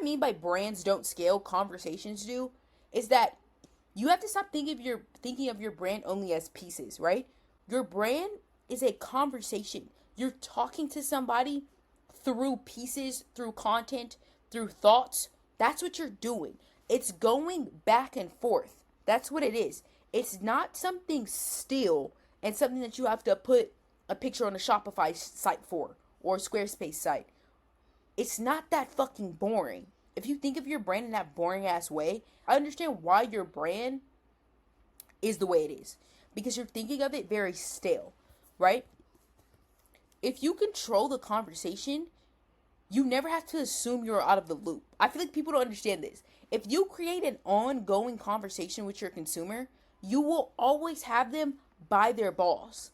mean by brands don't scale, conversations do, is that you have to stop thinking of your brand only as pieces, right? Your brand is a conversation. You're talking to somebody through pieces, through content, through thoughts. That's what you're doing. It's going back and forth. That's what it is. It's not something still and something that you have to put a picture on a Shopify site for or a Squarespace site. It's not that fucking boring. If you think of your brand in that boring ass way, I understand why your brand is the way it is. Because you're thinking of it very stale, right? If you control the conversation, you never have to assume you're out of the loop. I feel like people don't understand this. If you create an ongoing conversation with your consumer, you will always have them by their balls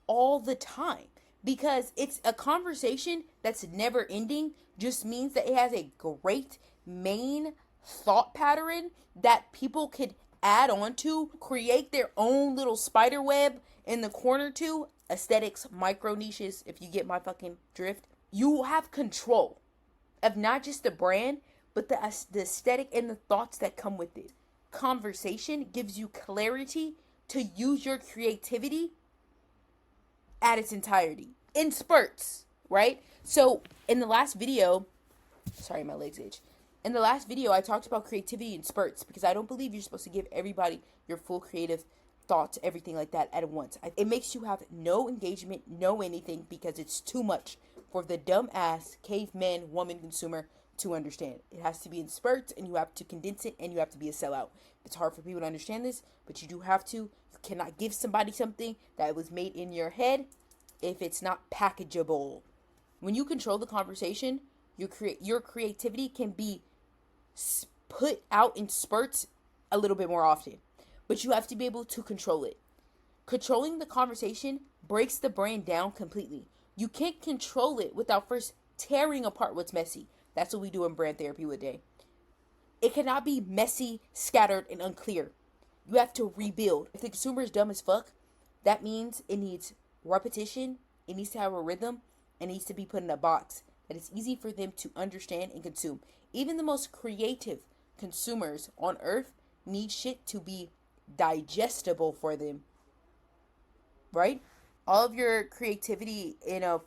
all the time. Because it's a conversation that's never ending, just means that it has a great main thought pattern that people could add on to, create their own little spider web in the corner to. Aesthetics, micro niches, if you get my fucking drift. You have control of not just the brand, but the aesthetic and the thoughts that come with it. Conversation gives you clarity to use your creativity at its entirety in spurts, right? So in the last video, sorry, my legs itch. In the last video, I talked about creativity in spurts because I don't believe you're supposed to give everybody your full creative thoughts, everything like that at once. It makes you have no engagement, no anything, because it's too much for the dumb ass caveman woman consumer to understand. It has to be in spurts, and you have to condense it, and you have to be a sellout. It's hard for people to understand this, but you do have to. You cannot give somebody something that was made in your head if it's not packageable. When you control the conversation, your creativity can be put out in spurts a little bit more often, but you have to be able to control it. Controlling the conversation breaks the brand down completely. You can't control it without first tearing apart what's messy. That's what we do in brand therapy with Day. It cannot be messy, scattered, and unclear. You have to rebuild. If the consumer is dumb as fuck, that means it needs repetition, it needs to have a rhythm, and it needs to be put in a box that is easy for them to understand and consume. Even the most creative consumers on earth need shit to be digestible for them, right? All of your creativity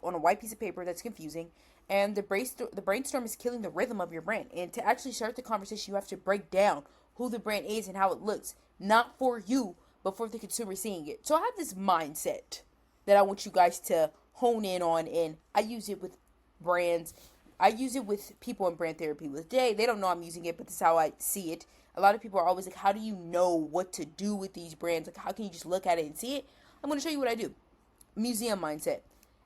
on a white piece of paper that's confusing, and the brainstorm is killing the rhythm of your brand. And to actually start the conversation, you have to break down who the brand is and how it looks, not for you, but for the consumer seeing it. So I have this mindset that I want you guys to hone in on, and I use it with brands. I use it with people in brand therapy with Day. They don't know I'm using it, but this is how I see it. A lot of people are always like, how do you know what to do with these brands? Like, how can you just look at it and see it? I'm going to show you what I do. Museum mindset.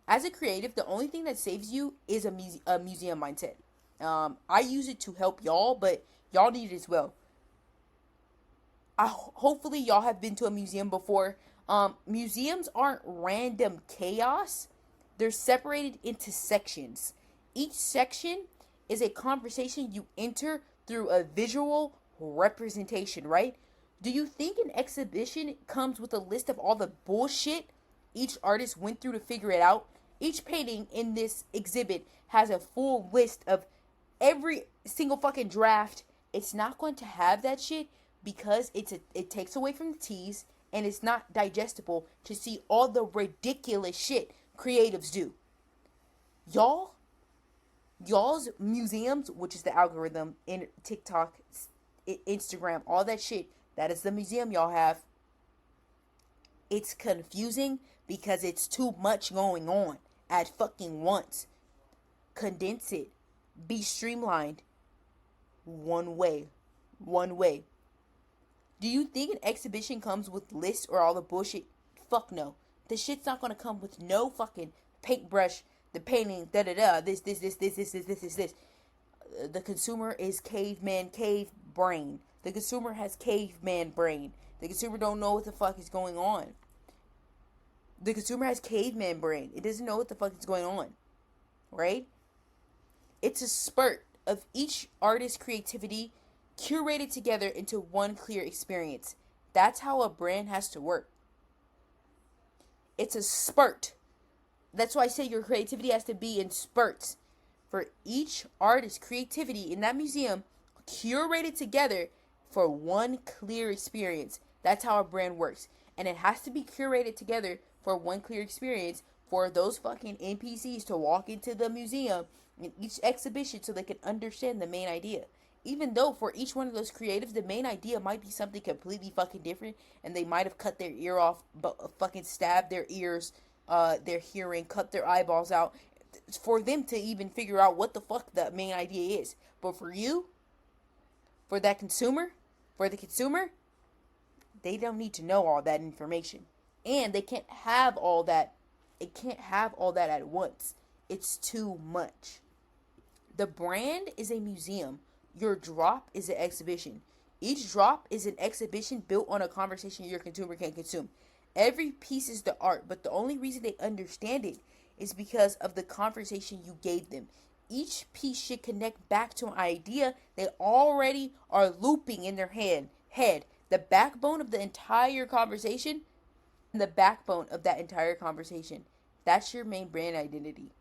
As a creative, the only thing that saves you is a museum mindset. I use it to help y'all, but y'all need it as well. Hopefully y'all have been to a museum before. Museums aren't random chaos. They're separated into sections. Each section is a conversation you enter through a visual representation, right? Do you think an exhibition comes with a list of all the bullshit each artist went through to figure it out? Each painting in this exhibit has a full list of every single fucking draft. It's not going to have that shit because it takes away from the tease, and it's not digestible to see all the ridiculous shit creatives do. Y'all's museums, which is the algorithm in TikTok, Instagram, all that shit, that is the museum y'all have. It's confusing because it's too much going on at fucking once. Condense it. Be streamlined. One way. Do you think an exhibition comes with lists or all the bullshit? Fuck no. The shit's not gonna come with no fucking paintbrush, the painting, this. The consumer is cave brain. The consumer has caveman brain. The consumer don't know what the fuck is going on. The consumer has caveman brain. It doesn't know what the fuck is going on. Right? It's a spurt of each artist's creativity curated together into one clear experience. That's how a brand has to work. It's a spurt. That's why I say your creativity has to be in spurts. for each artist's creativity in that museum curated together for one clear experience. That's how a brand works. And it has to be curated together for one clear experience for those fucking NPCs to walk into the museum in each exhibition so they can understand the main idea. Even though for each one of those creatives, the main idea might be something completely fucking different, and they might have cut their ear off, but fucking stabbed their ears, their hearing, cut their eyeballs out, for them to even figure out what the fuck the main idea is. But for you, for that consumer, for the consumer, they don't need to know all that information. And they can't have all that. It can't have all that at once. It's too much. The brand is a museum. Your drop is an exhibition. Each drop is an exhibition built on a conversation your consumer can consume. Every piece is the art, but the only reason they understand it is because of the conversation you gave them. Each piece should connect back to an idea they already are looping in their head. The backbone of the entire conversation, the backbone of that entire conversation. That's your main brand identity.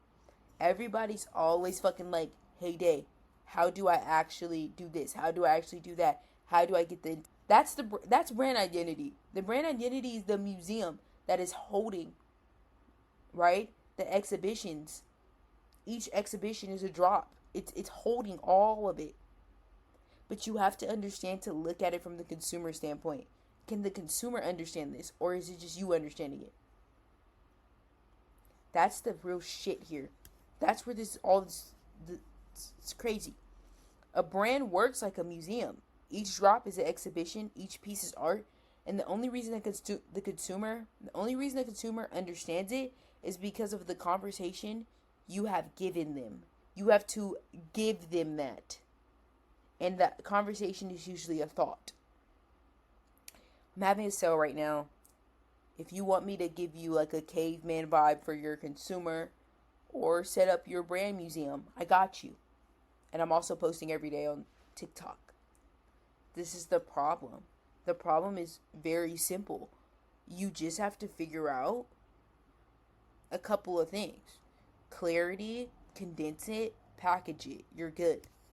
Everybody's always fucking like, hey, Day, how do I actually do this? How do I actually do that? How do I get the... That's brand identity. The brand identity is the museum that is holding, right? The exhibitions. Each exhibition is a drop. It's holding all of it. But you have to understand to look at it from the consumer standpoint. Can the consumer understand this, or is it just you understanding it? That's the real shit here. That's where it's crazy. A brand works like a museum. Each drop is an exhibition. Each piece is art. And the only reason the consumer understands it is because of the conversation you have given them. You have to give them that. And that conversation is usually a thought. I'm having a sale right now. If you want me to give you like a caveman vibe for your consumer or set up your brand museum, I got you. And I'm also posting every day on TikTok. This is the problem. The problem is very simple. You just have to figure out a couple of things. Clarity, condense it, package it. You're good.